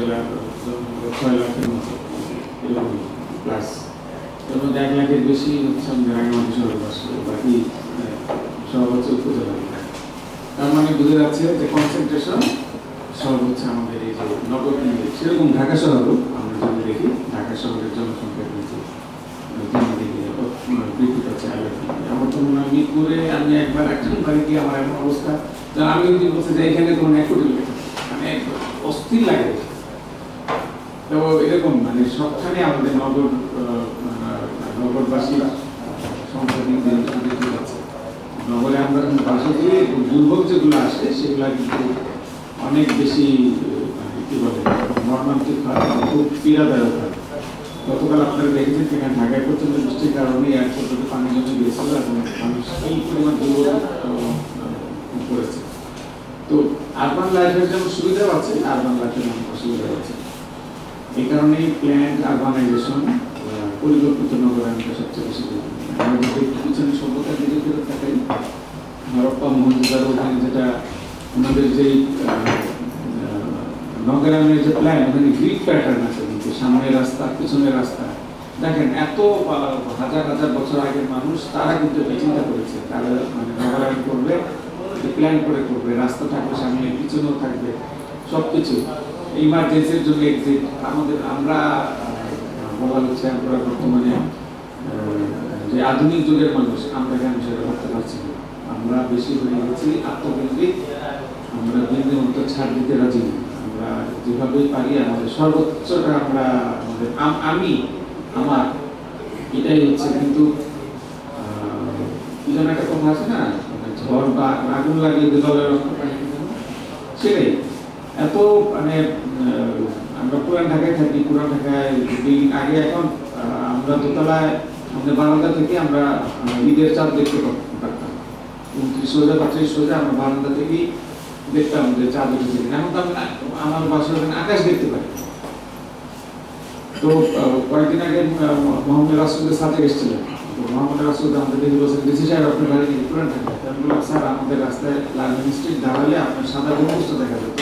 উপজেলা 6 লাখের মতো এরকম প্লাস, এর মধ্যে 1 লাখের বেশি হচ্ছে আমাদের রাঙামাটি শহরে বাস করে, বাকি সব হচ্ছে উপজেলা। তার মানে বুঝে যাচ্ছে যে কনসেন্ট্রেশন সব হচ্ছে আমাদের এই যে নগর কেন্দ্রিক। সেরকম ঢাকা শহরও আমরা যদি দেখি, ঢাকা শহরের জনসংখ্যা কিন্তু বৃদ্ধি পাচ্ছে। আমার তো মনে হয় মিরপুরে আমি একবার একজন বাড়ি গিয়ে আমার এমন অবস্থা, আমি যদি বলতে যে এখানে কোনো 1 কোটি লোক, মানে অস্থির লাগে। তো এরকম মানে সবখানে আমাদের নগরবাসী সংখ্যা বৃদ্ধি পাচ্ছে। নগরে আমরা বাসা দিয়ে দুর্ভোগ যেগুলো আসে সেগুলো কিন্তু অনেক বেশি মানে কি বলে মর্মান্তিক হয়, খুব পীড়াদায়ক হয়। গতকাল আপনারা দেখেছেন সেখানে ঢাকায় প্রচন্ড বৃষ্টির কারণে এয়ারপোর্টে পানি জমে গিয়েছিল এবং মানুষ এই পরিমাণ দুর্ভোগ করেছে। তো আরবান লাইফের যেমন সুবিধা আছে, আরবান লাইফের যেমন অসুবিধা আছে। এই কারণেই প্ল্যান্ড আরবানাইজেশন, পরিকল্পিত নগরায়নটা সবচেয়ে বেশি জরুরি। আমরা যদি পিছনে সভ্যতার দিকে ফেরত থাকাই, হরপ্পা মহেঞ্জোদারো ওখানে যেটা আমাদের যেই নগরায়নের যে প্ল্যান, ওখানে গ্রিড প্যাটার্ন আছে, কিন্তু সামনের রাস্তা পিছনের রাস্তা দেখেন, এত হাজার হাজার বছর আগের মানুষ তারা কিন্তু চিন্তা করেছে, তারা মানে নগরায়ন করবে, প্ল্যান করে করবে, রাস্তা থাকবে সামনে, পিছনেও থাকবে, সবকিছু ইমার্জেন্সির জন্য এক্সিট। আমাদের আমরা বলা হচ্ছে আমরা বর্তমানে যে আধুনিক যুগের মানুষ, আমরা কেন সেটা করতে পারছি না। আমরা বেশি হয়ে গেছি আত্মকেন্দ্রিক, আমরা বিন্দু মতো ছাড় দিতে রাজি না। আমরা যেভাবেই পারি আমাদের সর্বোচ্চটা আমরা আমাদের আমার এটাই হচ্ছে। কিন্তু কি যেন একটা কথা আছে না, ঝড় বা আগুন লাগিয়ে জলের রক্ষা পাই, সেটাই এত মানে আমরা পুরান ঢাকায় থাকি, পুরান ঢাকায় আগে এখন আমরা দোতলায় আমাদের বারান্দা থেকে আমরা ঈদের চাঁদ দেখতে পারতাম, 29 সোজা 35 সোজা আমরা বারান্দা থেকেই দেখতাম যে চাঁদ উঠেছে। এখন তো আমি আমার বাসার আকাশ দেখতে পাই। তো কয়েকদিন আগে মোহাম্মদ রাসূলের সাথে এসেছিলেন, মোহাম্মদ রাসূল আমাদের দেখে বলছেন, ডিসি সাহেব আপনার বাড়ি থেকে পুরান ঢাকায়। আমি বললাম, স্যার আমাদের রাস্তায় লালমিন স্ট্রিট দাঁড়ালে আপনার সাদা গম্বুজটা দেখা যেত,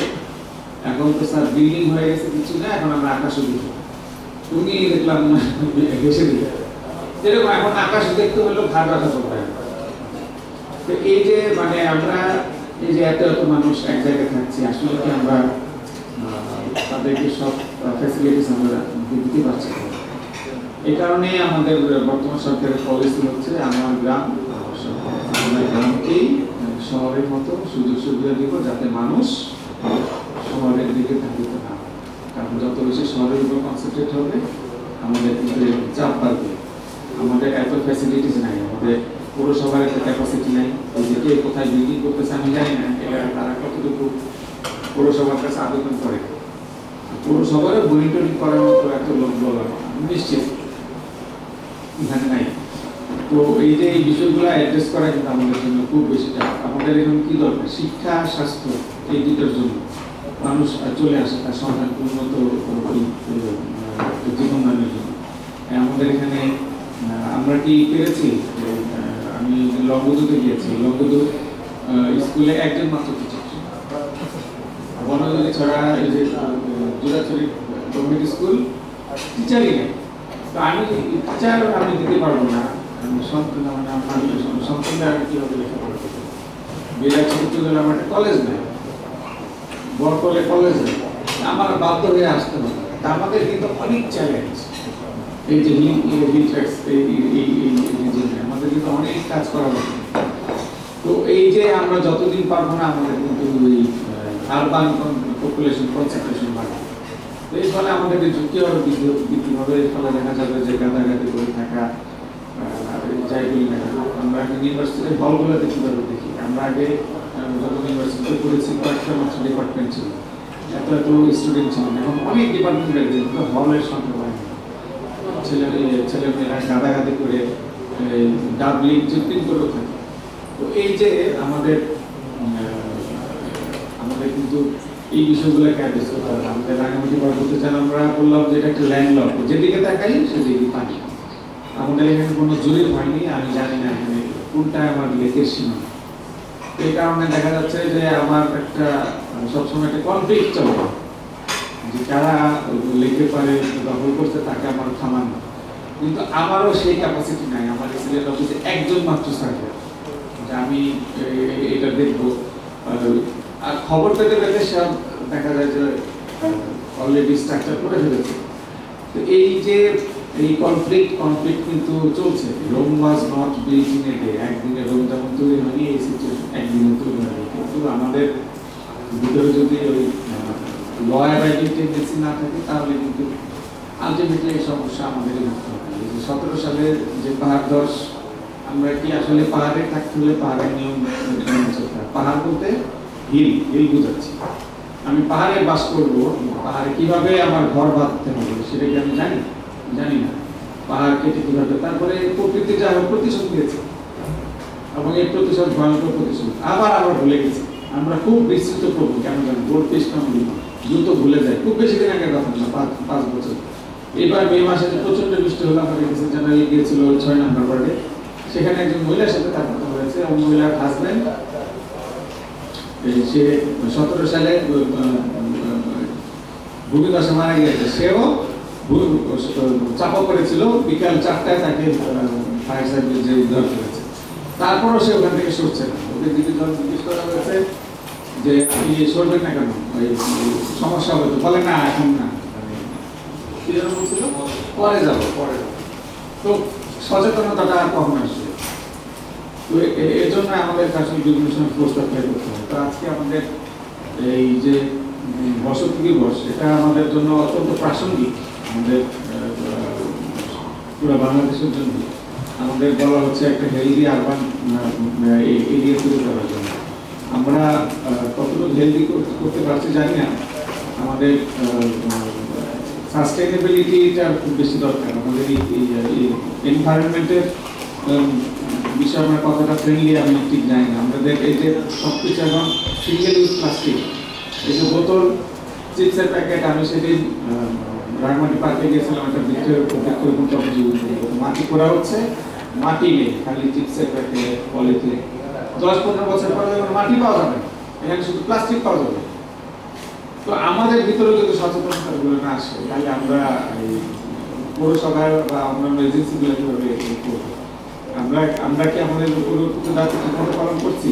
এখন তো স্যার বিল্ডিং হয়ে গেছে, কিছু না, এখন আমরা আকাশও দেখি। তুমি দেখলাম হেসে দিলে, যেরকম এখন আকাশ দেখতে হলেও ঘাট রাখা চলবে। তো এই যে মানে আমরা এই যে এত এত মানুষ এক জায়গায় থাকছি, আসলে কি আমরা তাদেরকে সব ফ্যাসিলিটিস আমরা দিতে পারছি? এই কারণে আমাদের বর্তমান সরকারের পলিসি হচ্ছে আমার গ্রাম আমরা গ্রামকেই শহরের মতো সুযোগ সুবিধা দিব, যাতে মানুষ শহরের দিকে থাকিতে না। কারণ যত বেশি শহরের উপর কনসেন্ট্রেট হবে, আমাদের কিন্তু চাপ বাড়বে। আমাদের এত ফ্যাসিলিটিস নাই, আমাদের পৌরসভার একটা ক্যাপাসিটি নাই। ওই যে কে কোথায় বিল্ডিং করতেছে আমি জানি না, তারা কতটুকু পৌরসভার কাছে আবেদন করে। পৌরসভার মনিটরিং করার মতো এত লোক বলা নিশ্চিত এখানে নাই। তো এই যে এই বিষয়গুলো অ্যাড্রেস করা কিন্তু আমাদের জন্য খুব বেশি টাফ। আমাদের এখন কি দরকার? শিক্ষা, স্বাস্থ্য, এই দুটোর জন্য মানুষ চলে আসে তার সন্তান উন্নত জীবনমানের জন্য। আমাদের এখানে আমরা কি পেরেছি? আমি লংগদুতে গিয়েছি, লংগদু স্কুলে একজন মাত্র টিচার, বনদলি ছড়া এই যে জোড়াছড়ি গভর্নমেন্ট স্কুল টিচারই নেই। তো আমি টিচার আমি দিতে পারবো না, সন্তান মানে আমার সন্তানরা আমি কীভাবে লেখাপড়া করতে? বিরাট আমার একটা কলেজ নেই, বরকলে কলেজ নেই, আমার বাধ্য হয়ে আসতে হবে। তা আমাদের কিন্তু অনেক চ্যালেঞ্জ, এই যে আমাদের কিন্তু অনেক কাজ করা হবে। তো এই যে আমরা যতদিন পারবো না, আমাদের কিন্তু এই আরবান পপুলেশন কনসেন্ট্রেশন বাড়বে। তো এর ফলে আমাদের ঝুঁকি আরো বৃদ্ধি হবে। এর ফলে দেখা যাবে যে গাদাগাদি করে থাকা, যাই বলি না, আমরা এখন ইউনিভার্সিটির হলগুলোতে কীভাবে দেখি, আমরা আগে যখন ইউনিভার্সিটিতে পড়েছি কয়েকটা মাত্র ডিপার্টমেন্ট ছিল, এত এত স্টুডেন্ট ছিল, এখন অনেক ডিপার্টমেন্ট আছে, কিন্তু হলের সংখ্যা বাড়ে। ছেলেমেয়েরা গাদাগাদি করে ডাবলিং চিপিং করেও থাকে। তো এই যে আমাদের কিন্তু এই বিষয়গুলোকে অ্যাড্রেস করতে হবে। আমাদের রাঙামাটি পার্বত্য চান আমরা বললাম যে এটা একটা ল্যান্ডলক, যেদিকে তাকাই সেদিকে পানি। আমাদের এখানে কোনো জরিপ হয়নি, আমি জানি না এখানে কোনটা আমার লেকের সীমা। এই কারণে দেখা যাচ্ছে যে আমার একটা সবসময় একটা কনফ্লিক্ট চলে। যে কারা লিখতে পারে দখল করতে তাকে আমার থামানো, কিন্তু আমারও সেই ক্যাপাসিটি নাই। আমার সিলেট অফিসে একজন মাত্র সার্ভেয়ার যে আমি এটা দেখবো। আর খবর পেতে পেতে সব দেখা যায় যে অলরেডি স্ট্রাকচার করে ফেলেছে। তো এই যে এই কনফ্লিক্ট কিন্তু চলছে। Rome was not built in a day. একদিনে রোম যেমন তৈরি হয়নি, এই সিচুয়েশন একদিনে তৈরি হয়নি। কিন্তু আমাদের ভিতরে যদি ওই লয়ার রাইটিং টেন্ডেন্সি না থাকে তাহলে কিন্তু আলটিমেটলি এই সমস্যা আমাদেরই ভুগতে হবে। 17 সালের যে পাহাড় ধস, আমরা কি আসলে পাহাড়ে থাকতে হলে পাহাড়ের নিয়ম চলতে হয়। পাহাড় বলতে হিল বুঝাচ্ছি। আমি পাহাড়ে বাস করব, পাহাড়ে কিভাবে আমার ঘর বাঁধতে হবে সেটা কি আমি জানি না। পাহাড় কেটে কিভাবে, তারপরে প্রকৃতি যা প্রতিশোধ দিয়েছে এবং এই প্রতিশোধ ভয়ঙ্কর প্রতিশোধ আবার আমরা ভুলে গেছি। আমরা খুব বিস্তৃত করবো কেন জানি, গোল্ড পেস্ট দ্রুত ভুলে যায়। খুব বেশি দিন আগের কথা না, 5 বছর। এবার মে মাসে যে প্রচন্ড বৃষ্টি হলো, আমাদের কাছে জানালে গিয়েছিল 6 নম্বর ওয়ার্ডে। সেখানে একজন মহিলার সাথে তার কথা হয়েছে এবং মহিলার হাজব্যান্ড সে 17 সালে ভূমিধসে মারা গিয়েছে। সেও চাপা পড়েছিল, বিকাল 4টায় তাকে ফায়ার সার্ভিস যে উদ্ধার করেছে। তারপরও সে ওখান থেকে সরছে না। ওকে জিজ্ঞেস করা হয়েছে যে আপনি সরবেন না কেন, সমস্যা হবে তো? বলে না, এখন না, কি যেন বলছিল, পরে যাবো। তো সচেতনতাটা আর কখন আসবে? তো এর জন্য আমাদের আসলে বিভিন্ন সময় ফোর্স অ্যাপ্লাই করতে হবে। তো আজকে আমাদের এই যে বসতি দিবস, এটা আমাদের জন্য অত্যন্ত প্রাসঙ্গিক। আমাদের পুরো বাংলাদেশের জন্য আমাদের বলা হচ্ছে একটা হেলদি আরবান এরিয়া তৈরি করার জন্য। আমরা কতটুকু হেলদি করতে পারছি জানি না। আমাদের সাস্টেইনেবিলিটিটা খুব বেশি দরকার। আমাদের এই এনভায়রনমেন্টের বিষয়ে আমরা কতটা ফ্রেন্ডলি আমি ঠিক জানি না। আমাদের এই যে সব কিছু এখন সিঙ্গেল ইউজ প্লাস্টিক, এই যে বোতল, চিপসের প্যাকেট, আমি সেদিন রাঙামাটি পার্কে গিয়েছিলাম, একটা বৃক্ষরোপণ মাটি করা হচ্ছে, মাটি নেই, খালি চিপসের প্যাকেট, পলিথিন। 10-15 বছর পরে যখন মাটি পাওয়া যাবে, এখানে শুধু প্লাস্টিক পাওয়া যাবে। তো আমাদের ভিতরে যদি সচেতনতাগুলো না আসে, তাহলে আমরা এই পৌরসভার বা অন্যান্য এজেন্সিগুলো কিভাবে করবো? আমরা কি আমাদের উপর দায়িত্ব পালন করছি?